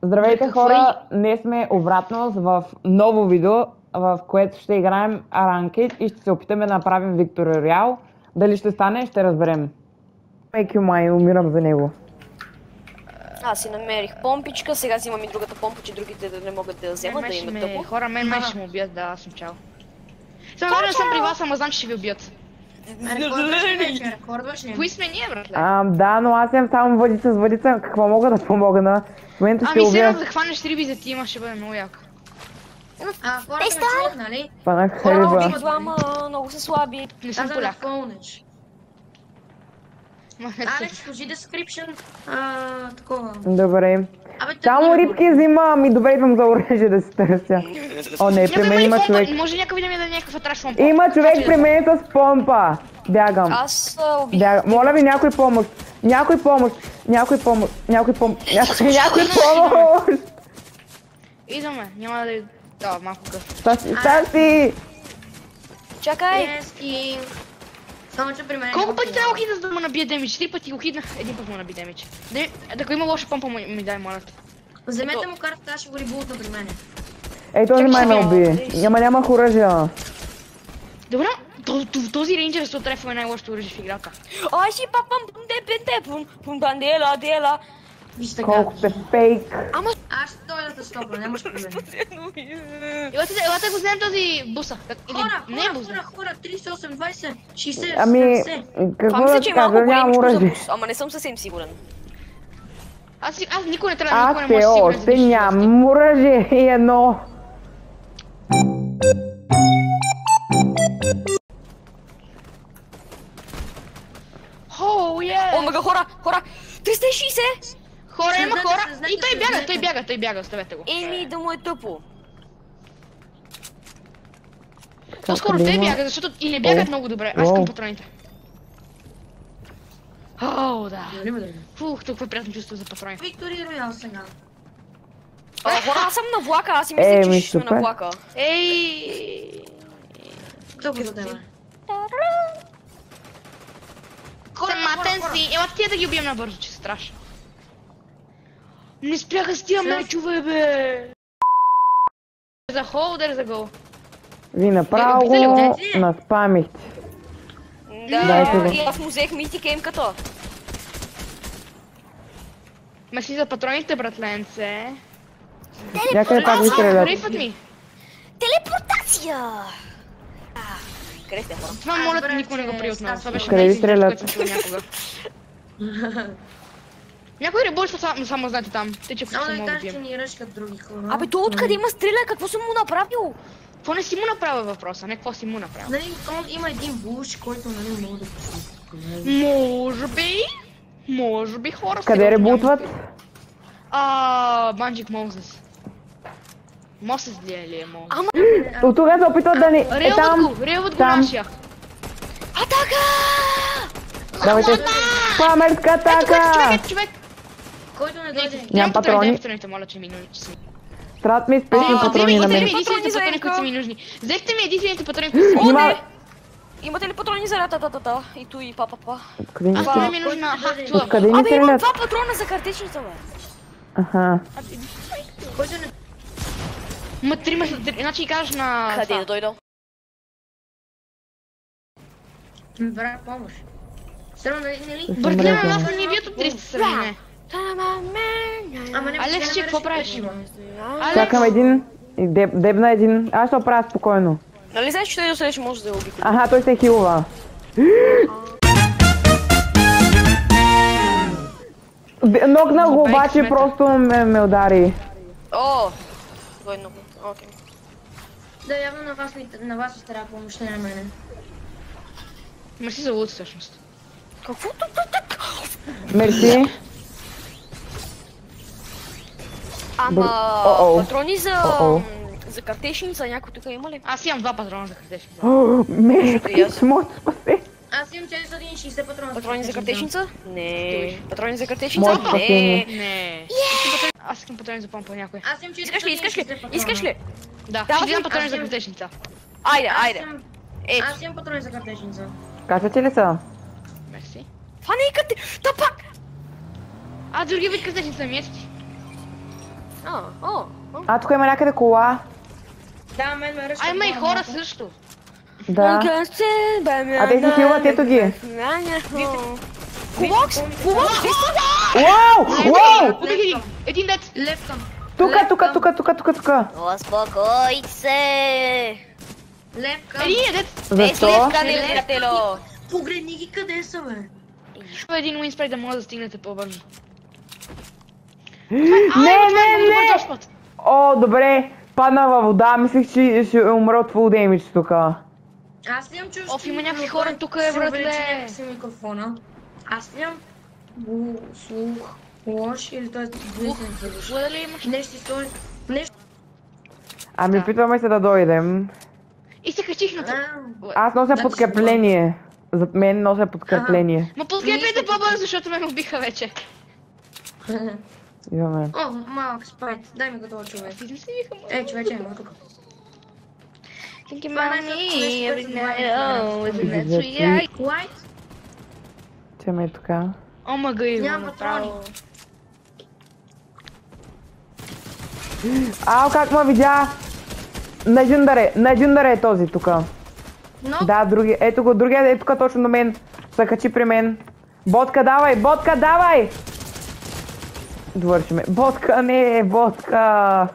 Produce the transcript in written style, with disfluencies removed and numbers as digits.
Здравейте хора, днес сме обратно в ново видео, в което ще играем Ranked и ще се опитаме да направим Victory Royale. Дали ще стане, ще разберем. Мейки май, умирам за него. Аз си намерих помпичка, сега взимам и другата помпа, че другите да не могат да я вземат, да имат тъпо. Хора, мен май ще му убият, да, аз съм чао. Само не съм при вас, ама знам, че ще ви убият. Кои сме ние, братле? Да, но аз имам само въдица с въдица, какво мога да помогна? В момента ще Ами убия. сега да хванеш риби за тима, ще бъде много яко. Хората ме чуват, нали? Панах Хората риба. убих двама, много са слаби. Не съм Каза да поляк. пълнеш. Алекс, кажи description, такова. Добре. Абе, Само рибки взимам и добре идвам за оръжие да си търся. О не, при мен има човек. Може някой да ми даде някаква траш помпа. Има човек при мен с помпа. Бягам. Аз убих. Моля ви, някой помощ. Някой помощ. Някой помощ. Някой помощ. Някой помощ. Идваме, няма да... Да, малко къс. Стаси! Чакай! Ески. Само че при мен Колко пъти трябва да хитна, за да му набие демидж? 3 пъти го хитнах, един път му наби демидж. Ако има лоша помпа, ми дай, моля. Вземете му картата, аз ще го рибултна при мене. Ей, този май ме уби. Нямах оръжие. Добре, този рейнджер се отрефва най-лошото оръжие в играта. Ай си папам, пум бандела, дела. Виж така. Колко сте фейк. Аз ще дойда да стопна, нямаш проблем. Елате го вземем този буса. Хора, 38, 20, 60, Ами, 70. какво Това мисля, да че ти е малко кажа, нямам големичко за оръжие. бус, ама не съм съвсем сигурен. Аз никой не трябва, никой Аз не може все да си още нямам оръжие и едно. О, О, мега хора! 360! Хора, има хора! Знаете, И той бяга, оставете го. Еми, да му е тъпо. По-скоро те бяга, защото и не бягат много добре. Аз искам патроните. О, да. Фух, толкова приятно чувство за патрони. Victory Royale сега. Хора, аз съм на влака, аз си мисля, че ще сме на влака. Ей! Добре за тебе. Саматен си! Ела тия да ги убием набързо, че се страшно. Не спряха с тия мечове, бе! За холдер за гол. Ви направо го наспамихте. Дайте го. Да, и аз му взех митик емката. Ма си за патроните, братленце. Някъде пак ви стрелят. Рейфът ми. Телепортация! Къде сте хора? Това моля те, никой не го при от нас. Това беше Къде ви най-силното, стрелят? което съм чула някога. Някой ребольства само знаете там. Те че Само ако да са ви много кажа, че бием. ни ръшкат други хора. Абе, то откъде има стреля? Какво съм му направил? Какво не си му направил въпроса, не какво си му направил. Нали, има един буш, който нали мога да пусне. Може би хора са. Къде ребутват? Банджик Мозес. Мосес ли е Мозес? От тук се опитват да ни... Е там! Релват го там. нашия. Атака! Давайте. Пламерска атака! Човек! Който не дойде. Нямам патрони. Патроните, моля, че ми нужни. Трябват ми спешни патрони на мен. Единствените патрони, които са ми нужни. Взехте ми единствените патрони, които са ми нужни. Имате ли патрони за рататата? И ту и па. Къде ни Аз стрелят? не ми нужна. Чувам. Откъде ни Абе, имам стрелят? 2 патрона за картечница, бе. Аха. Който не... Ма трима, значи кажеш на... Къде да дойда? Брат, помощ. Сърно, нали? Бъртляме, нас не ни бият от 300 страни. Ама не Алекс, че какво правиш? Чакам един. Дебна един. Аз ще оправя спокойно. Нали знаеш, че той до следващи може да я обиколи? Аха, той се хилва. Нокнах го, обаче просто ме удари. О! Двойно. Окей. Да, явно на вас ще трябва помощ, не на мене. Мерси за лут всъщност. Какво тук? Мерси. Ама О-о. патрони О-о. за картечница някой тук има ли? Аз имам 2 патрона за картечни. Мерси, моето спасе. Аз имам 460 патрона. Патрони за картечница? Не. Патрони за картечница? Моето спасение. Не. Аз искам патрони за помпа някой. Аз имам 460 Искаш ли? Искаш ли? Да, Давай ще имам ми, патрони аз за имам- картечница. Айде. Ето. Аз имам патрони за картечница. Качвате ли са? Мерси. Фанейкате! Та пак! Други вид картечница ми ето ти. А, тук има някъде кола. Да, мен ме ръчка. А има и хора също. Да. А те си хилват, ето ги. Кубокс! Кубокс! Вау! Вау! Убих един. Един дет. Левкам. Тука. Успокойте се! Левкам. Един е дет. Защо? Приятелю! Погледни ги къде са, бе. Един уинспрей да може да стигнете по-бързо. Не! О, добре. Падна във вода, мислех, че ще умра от full damage тука. Аз нямам чувство. Оф, има някакви хора тук, братле. Си микрофона. Аз нямам слух лош или т.е. Дали имаш? Нещо си стои. Нещо. Ами опитваме се да дойдем. И се качих на това. Аз нося подкрепление. Зад мен нося подкрепление. Ма подкрепете по-бързо, защото ме убиха вече. Имаме. О, малък спайт. Дай ми го това човек. Ти си викам. Човече, има тук. Thinking about me every night, oh, isn't that sweet? White? Че ме е така. О, мага има Няма направо. Ау, как ме видя? На джундаре е този тука. Но? Да, други. Ето го, другия е тук точно до мен. Се качи при мен. Ботка, давай! Довършиме. Ботка, не, ботка!